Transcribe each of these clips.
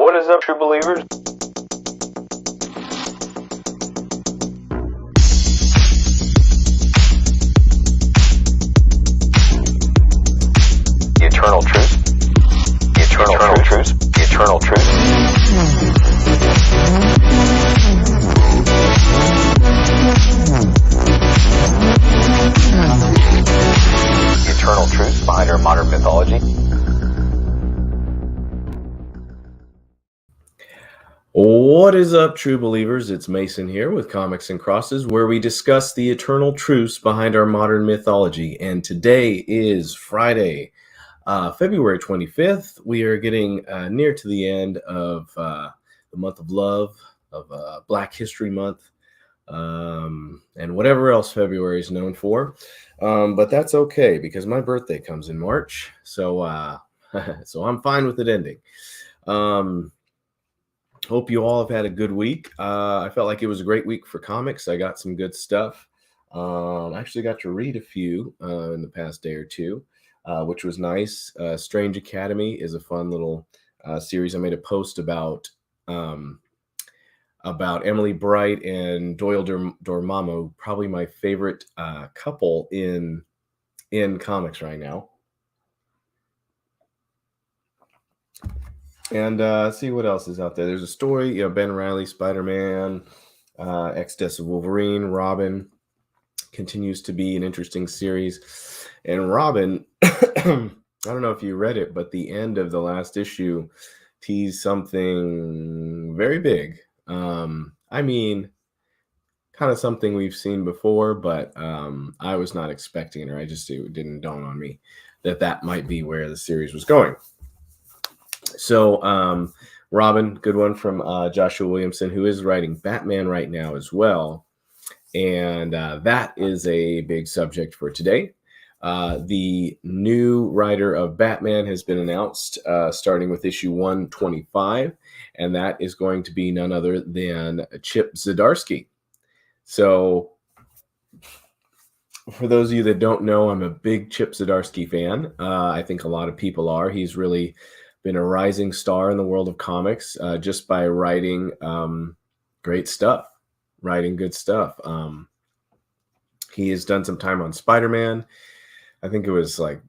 What is up, true believers? The eternal truth. The eternal truth. The eternal truth. The eternal truth behind our modern mythology. What is up, true believers? It's Mason here with Comics and Crosses, where we discuss the eternal truths behind our modern mythology. And today is Friday, February 25th. We are getting near to the end of the month of love, of Black History Month, and whatever else February is known for. But that's okay, because my birthday comes in March, so so I'm fine with it ending. Hope you all have had a good week. I felt like it was a great week for comics. I got some good stuff. I actually got to read a few in the past day or two, which was nice. Strange Academy is a fun little series. I made a post about Emily Bright and Doyle Dormammu, probably my favorite couple in comics right now. And see what else is out there. There's a story, Ben Reilly, Spider-Man, Ex-Deaths of Wolverine, Robin continues to be an interesting series. And Robin, I don't know if you read it, but the end of the last issue teased something very big. I mean, kind of something we've seen before, but I was not expecting it, or it didn't dawn on me that might be where the series was going. So, Robin, good one from Joshua Williamson, who is writing Batman right now as well. And that is a big subject for today. The new writer of Batman has been announced, starting with issue 125, and that is going to be none other than Chip Zdarsky. So, for those of you that don't know, I'm a big Chip Zdarsky fan. I think a lot of people are. He's really been a rising star in the world of comics just by writing great stuff, writing good stuff. He has done some time on Spider-Man. I think it was like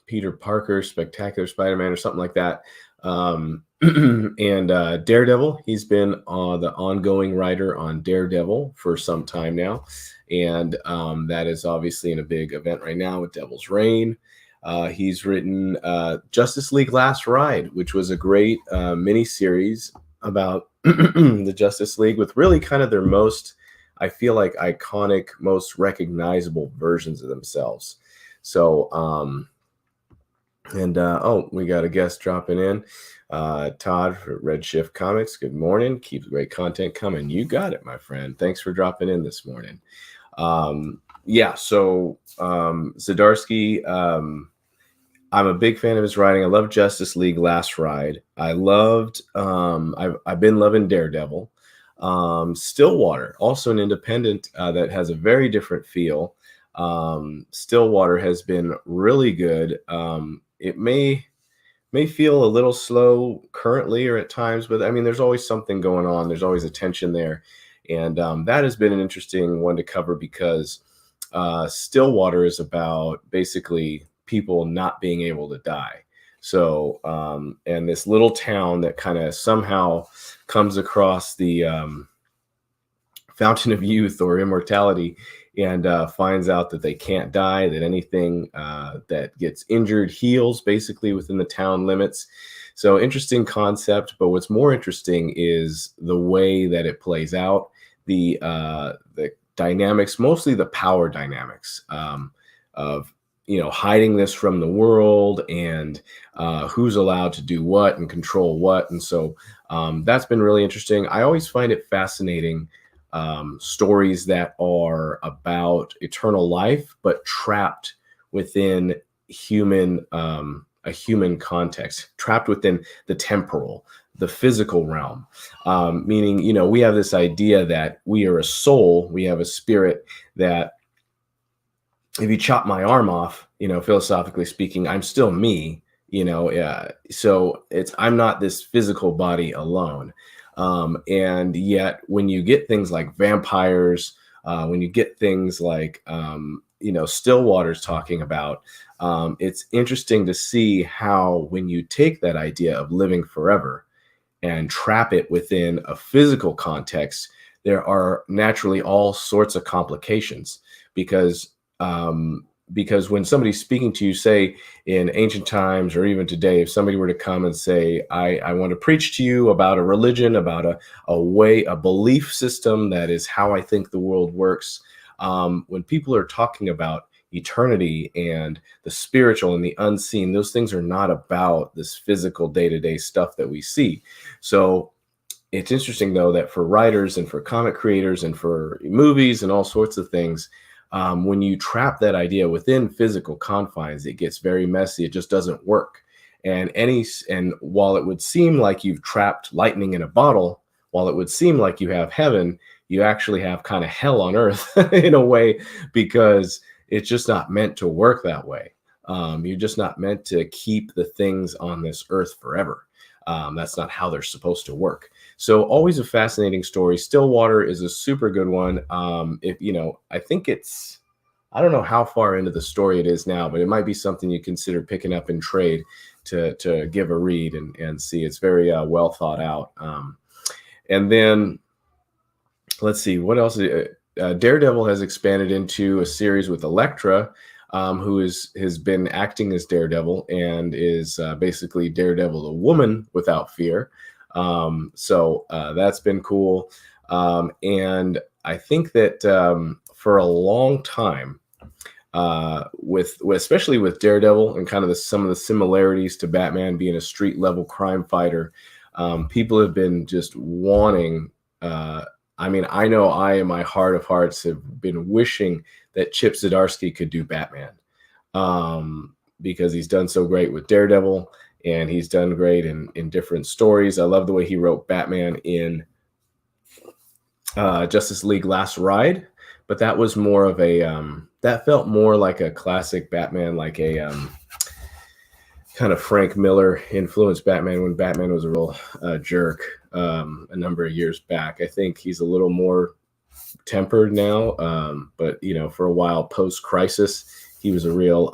Peter Parker, Spectacular Spider-Man or something like that. And Daredevil, he's been the ongoing writer on Daredevil for some time now. And that is obviously in a big event right now with Devil's Reign. He's written Justice League Last Ride, which was a great mini-series about the Justice League with really kind of their most, I feel like, iconic, most recognizable versions of themselves. So, we got a guest dropping in. Todd for Redshift Comics. Good morning. Keep the great content coming. You got it, my friend. Thanks for dropping in this morning. So Zdarsky, I'm a big fan of his writing. I love Justice League Last Ride. I loved, I've been loving Daredevil. Stillwater, also an independent that has a very different feel. Stillwater has been really good. It may feel a little slow currently or at times, but I mean, there's always something going on. There's always a tension there. And that has been an interesting one to cover because Stillwater is about basically people not being able to die. So, and this little town that kind of somehow comes across the fountain of youth or immortality and finds out that they can't die, that anything that gets injured heals basically within the town limits. So interesting concept, but what's more interesting is the way that it plays out, the dynamics, mostly the power dynamics of hiding this from the world and who's allowed to do what and control what. And so that's been really interesting. I always find it fascinating, stories that are about eternal life, but trapped within a human context, trapped within the temporal, the physical realm, meaning, we have this idea that we are a soul, we have a spirit that if you chop my arm off, philosophically speaking, I'm still me, So I'm not this physical body alone. And yet when you get things like vampires, when you get things like Stillwater's talking about, it's interesting to see how when you take that idea of living forever and trap it within a physical context, there are naturally all sorts of complications because because when somebody's speaking to you, say in ancient times or even today, if somebody were to come and say, I want to preach to you about a religion, about a belief system that is how I think the world works. When people are talking about eternity and the spiritual and the unseen, those things are not about this physical day-to-day stuff that we see. So it's interesting, though, that for writers and for comic creators and for movies and all sorts of things, when you trap that idea within physical confines, it gets very messy. It just doesn't work. And while it would seem like you've trapped lightning in a bottle, while it would seem like you have heaven, you actually have kind of hell on earth in a way, because it's just not meant to work that way. You're just not meant to keep the things on this earth forever. That's not how they're supposed to work. So always a fascinating story. Stillwater is a super good one. I think I don't know how far into the story it is now, but it might be something you consider picking up in trade to give a read and see. It's very well thought out. And then let's see what else. Daredevil has expanded into a series with Elektra, who has been acting as Daredevil and is basically Daredevil, a woman without fear. So that's been cool. And I think that for a long time, especially with Daredevil and kind of some of the similarities to Batman being a street level crime fighter, people have been just wanting. I know I, in my heart of hearts, have been wishing that Chip Zdarsky could do Batman, because he's done so great with Daredevil and he's done great in different stories. I love the way he wrote Batman in Justice League Last Ride, but that was more of that felt more like a classic Batman, like a kind of Frank Miller influenced Batman when Batman was a real jerk a number of years back. I think he's a little more tempered now, but for a while post-Crisis, he was a real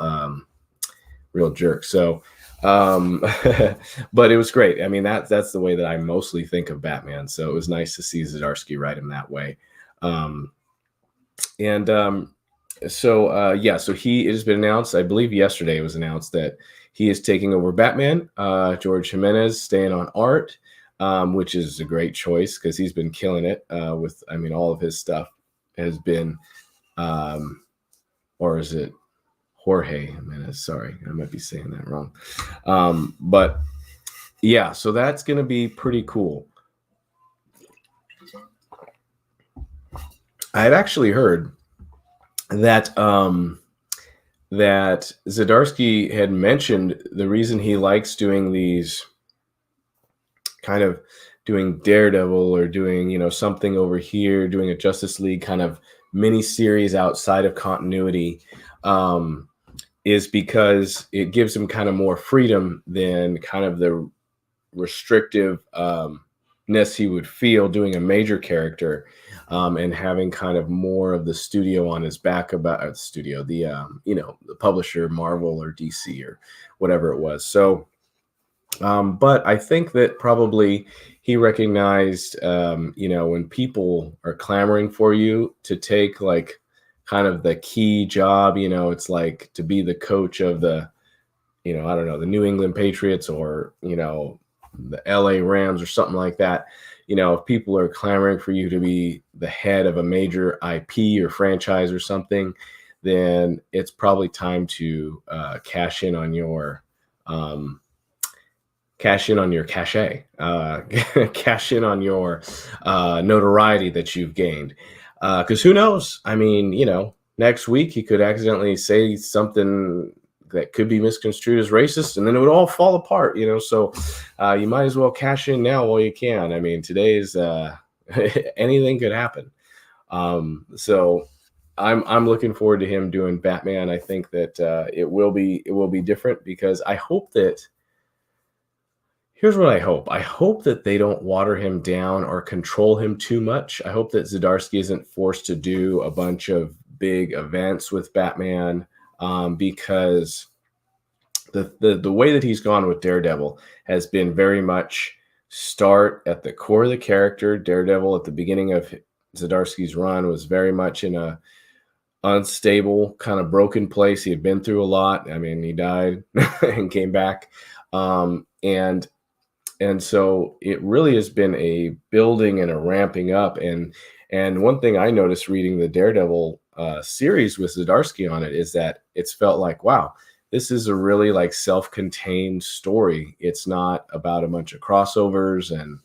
jerk. So, but it was great. I mean, that's the way that I mostly think of Batman. So it was nice to see Zdarsky write him that way. So it has been announced, I believe yesterday it was announced, that he is taking over Batman. George Jimenez staying on art, which is a great choice because he's been killing it with, all of his stuff has been, or is it Jorge Jimenez? Sorry, I might be saying that wrong. But yeah, so that's going to be pretty cool. I had actually heard that that Zdarsky had mentioned the reason he likes doing these kind of doing Daredevil or doing, something over here, doing a Justice League kind of mini series outside of continuity, is because it gives him kind of more freedom than kind of the restrictive ness he would feel doing a major character, and having kind of more of the studio on his back about the studio, the publisher, Marvel or DC or whatever it was. So, but I think that probably he recognized, when people are clamoring for you to take like kind of the key job, it's like to be the coach of the, I don't know, the New England Patriots or, the LA Rams or something like that. If people are clamoring for you to be the head of a major IP or franchise or something, then it's probably time to cash in on your cachet, cash in on your notoriety that you've gained. Because who knows? Next week he could accidentally say something that could be misconstrued as racist, and then it would all fall apart, So you might as well cash in now while you can. Today's anything could happen. So I'm looking forward to him doing Batman. I think that it will be different because I hope that here's what I hope. I hope that they don't water him down or control him too much. I hope that Zdarsky isn't forced to do a bunch of big events with Batman, because the way that he's gone with Daredevil has been very much start at the core of the character. Daredevil at the beginning of Zdarsky's run was very much in a unstable, kind of broken place. He had been through a lot. I mean, he died and came back. And so it really has been a building and a ramping up. And one thing I noticed reading the Daredevil series with Zdarsky on it is that it's felt like, wow, this is a really like self-contained story. It's not about a bunch of crossovers and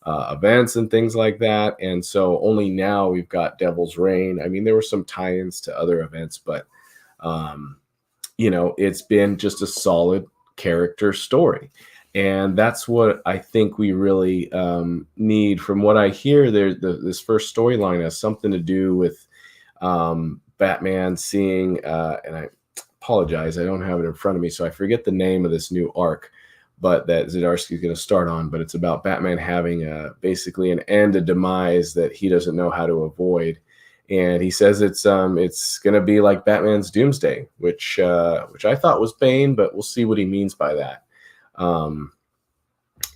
events and things like that. And so only now we've got Devil's Reign. I mean, there were some tie-ins to other events, but it's been just a solid character story. And that's what I think we really need. From what I hear, this first storyline has something to do with Batman seeing, and I apologize, I don't have it in front of me, so I forget the name of this new arc, but that Zdarsky is going to start on. But it's about Batman having basically an end, a demise that he doesn't know how to avoid. And he says it's going to be like Batman's Doomsday, which I thought was Bane, but we'll see what he means by that.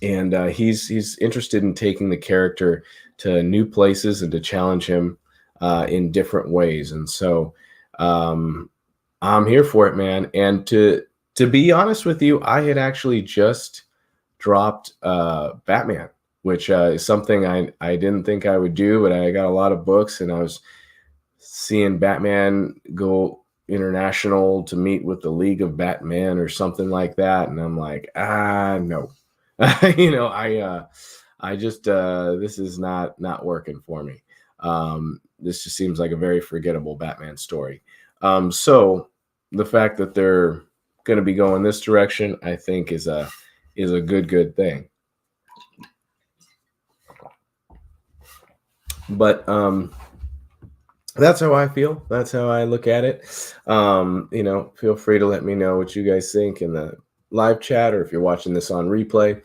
He's interested in taking the character to new places and to challenge him in different ways. And so I'm here for it, man. And to be honest with you, I had actually just dropped Batman, which is something I didn't think I would do, but I got a lot of books, and I was seeing Batman go international to meet with the League of Batman or something like that, and I'm like, no. I just this is not working for me. This just seems like a very forgettable Batman story. So the fact that they're going to be going this direction, I think is a good thing. But that's how I feel. That's how I look at it. Feel free to let me know what you guys think in the live chat, or if you're watching this on replay.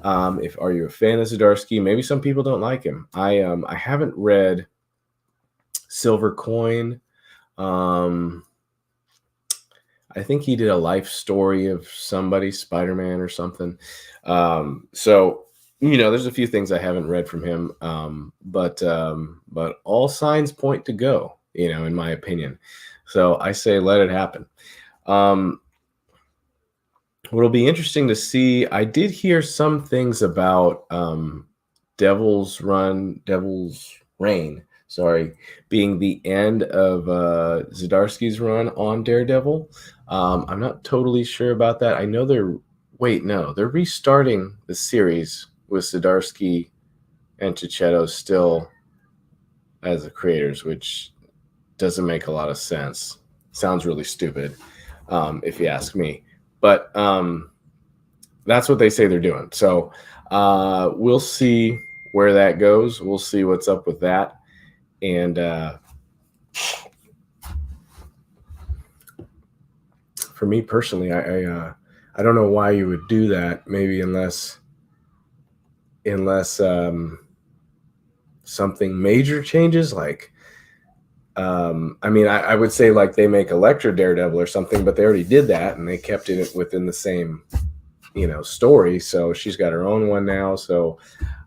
Are you a fan of Zdarsky? Maybe some people don't like him. I haven't read Silver Coin. I think he did a life story of somebody, Spider-Man or something. So there's a few things I haven't read from him. But all signs point to go, in my opinion. So I say let it happen. What'll be interesting to see, I did hear some things about Devil's Reign, being the end of Zdarsky's run on Daredevil. I'm not totally sure about that. I know they're restarting the series with Zdarsky and Checchetto still as the creators, which doesn't make a lot of sense. Sounds really stupid, if you ask me. But that's what they say they're doing. So we'll see where that goes. We'll see what's up with that. And for me personally, I don't know why you would do that. Maybe unless something major changes, like I would say like they make Elektra Daredevil or something, but they already did that and they kept it within the same story. So she's got her own one now. So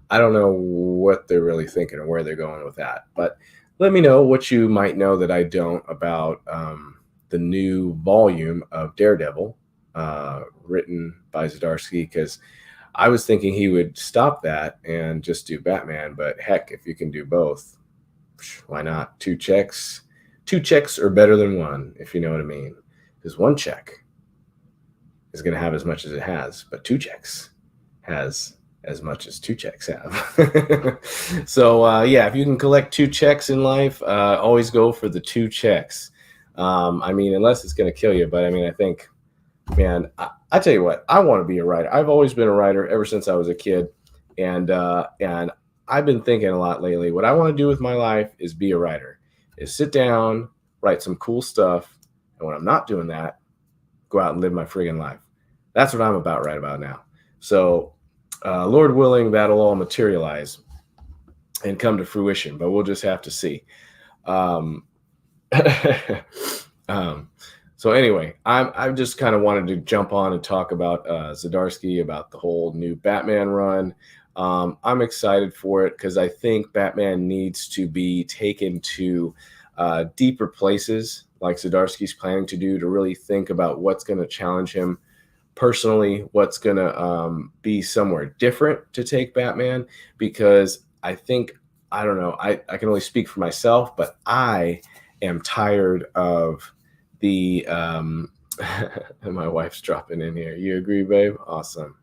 I don't know what they're really thinking or where they're going with that. But let me know what you might know that I don't about the new volume of Daredevil written by Zdarsky, because I was thinking he would stop that and just do Batman. But heck, if you can do both, why not? Two checks are better than one, if you know what I mean. Because one check is going to have as much as it has, but two checks has as much as two checks have. So if you can collect two checks in life, always go for the two checks. Unless it's going to kill you. But I think, man, I tell you what, I want to be a writer. I've always been a writer ever since I was a kid, and I've been thinking a lot lately. What I want to do with my life is be a writer. Is sit down, write some cool stuff. And when I'm not doing that, go out and live my friggin' life. That's what I'm about right about now. So, Lord willing, that'll all materialize and come to fruition, but we'll just have to see. Um, um, so anyway, I just kind of wanted to jump on and talk about Zdarsky, about the whole new Batman run. I'm excited for it because I think Batman needs to be taken to deeper places, like Zdarsky's planning to do, to really think about what's going to challenge him personally, what's going to be somewhere different to take Batman. Because I don't know, I can only speak for myself, but I am tired of the and my wife's dropping in here. You agree, babe? Awesome.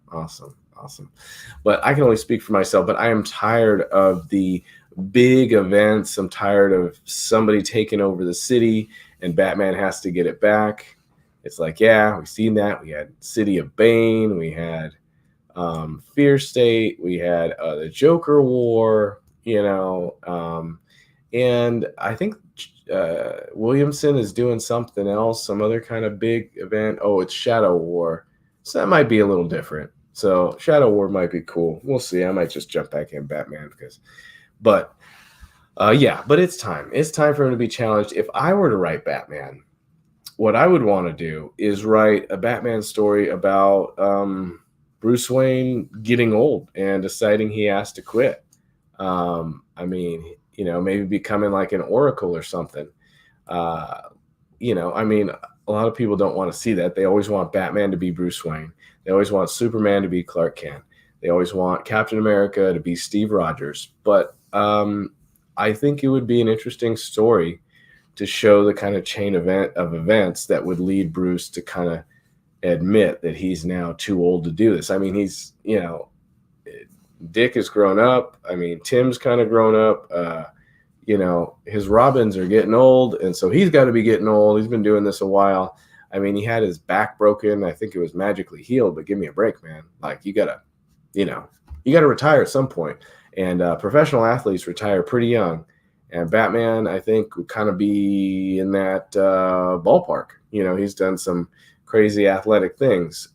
But I can only speak for myself, but I am tired of the big events. I'm tired of somebody taking over the city and Batman has to get it back. It's like, yeah, we've seen that. We had City of Bane, we had Fear State, we had the Joker War, and I think Williamson is doing something else, some other kind of big event. Oh, it's Shadow War. So that might be a little different. So Shadow War might be cool. We'll see. I might just jump back in Batman but it's time. It's time for him to be challenged. If I were to write Batman, what I would want to do is write a Batman story about Bruce Wayne getting old and deciding he has to quit. Maybe becoming like an oracle or something. A lot of people don't want to see that. They always want Batman to be Bruce Wayne. They always want Superman to be Clark Kent. They always want Captain America to be Steve Rogers. But I think it would be an interesting story to show the kind of chain of events that would lead Bruce to kind of admit that he's now too old to do this. I mean, he's, Dick has grown up. I mean, Tim's kind of grown up. His Robins are getting old, and so he's got to be getting old. He's been doing this a while. I mean, he had his back broken. I think it was magically healed, but give me a break, man. Like, you gotta retire at some point. And professional athletes retire pretty young. And Batman, I think, would kind of be in that ballpark. He's done some crazy athletic things.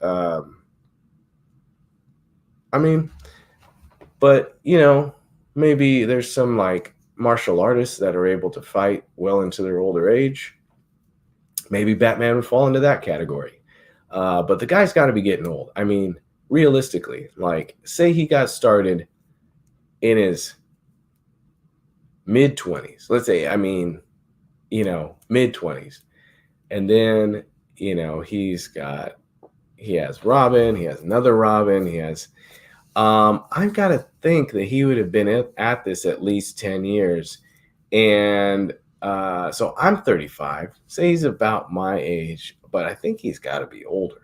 Maybe there's some like martial artists that are able to fight well into their older age. Maybe Batman would fall into that category. But the guy's got to be getting old. I mean, realistically, like, say he got started in his mid-20s. Let's say, mid-20s. And then, he has Robin, he has another Robin, he has I've got to think that he would have been at this at least 10 years. And so I'm 35. Say he's about my age, but I think he's got to be older.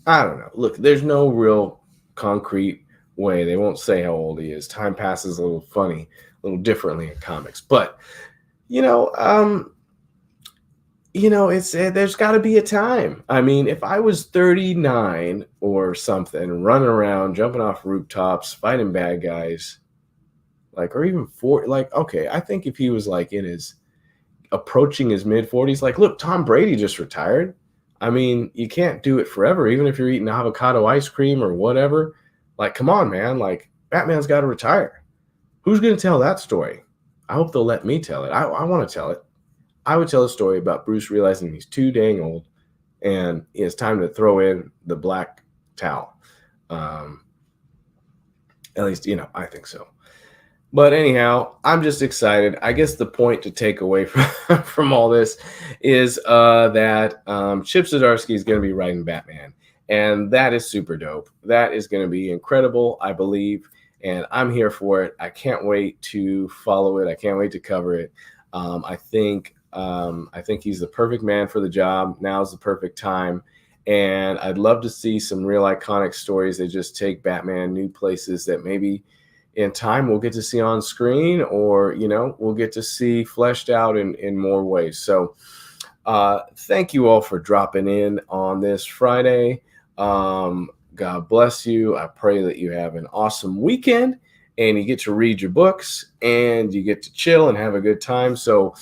I don't know. Look, there's no real concrete way. They won't say how old he is. Time passes a little funny, a little differently in comics. But, there's got to be a time. I mean, if I was 39 or something, running around, jumping off rooftops, fighting bad guys, like, or even okay, I think if he was like approaching his mid 40s, like, look, Tom Brady just retired. I mean, you can't do it forever, even if you're eating avocado ice cream or whatever. Like, come on, man. Like, Batman's got to retire. Who's going to tell that story? I hope they'll let me tell it. I want to tell it. I would tell a story about Bruce realizing he's too dang old and it's time to throw in the black towel. At least, I think so. But anyhow, I'm just excited. I guess the point to take away from all this is that Chip Zdarsky is going to be writing Batman. And that is super dope. That is going to be incredible, I believe. And I'm here for it. I can't wait to follow it. I can't wait to cover it. I think he's the perfect man for the job. Now's the perfect time. And I'd love to see some real iconic stories that just take Batman new places that maybe in time we'll get to see on screen, or, we'll get to see fleshed out in more ways. So thank you all for dropping in on this Friday. God bless you. I pray that you have an awesome weekend. and you get to read your books and you get to chill and have a good time. So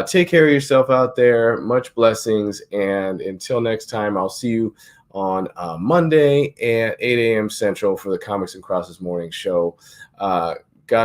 take care of yourself out there. Much blessings. And until next time, I'll see you on Monday at 8 a.m. Central for the Comics and Crosses morning show.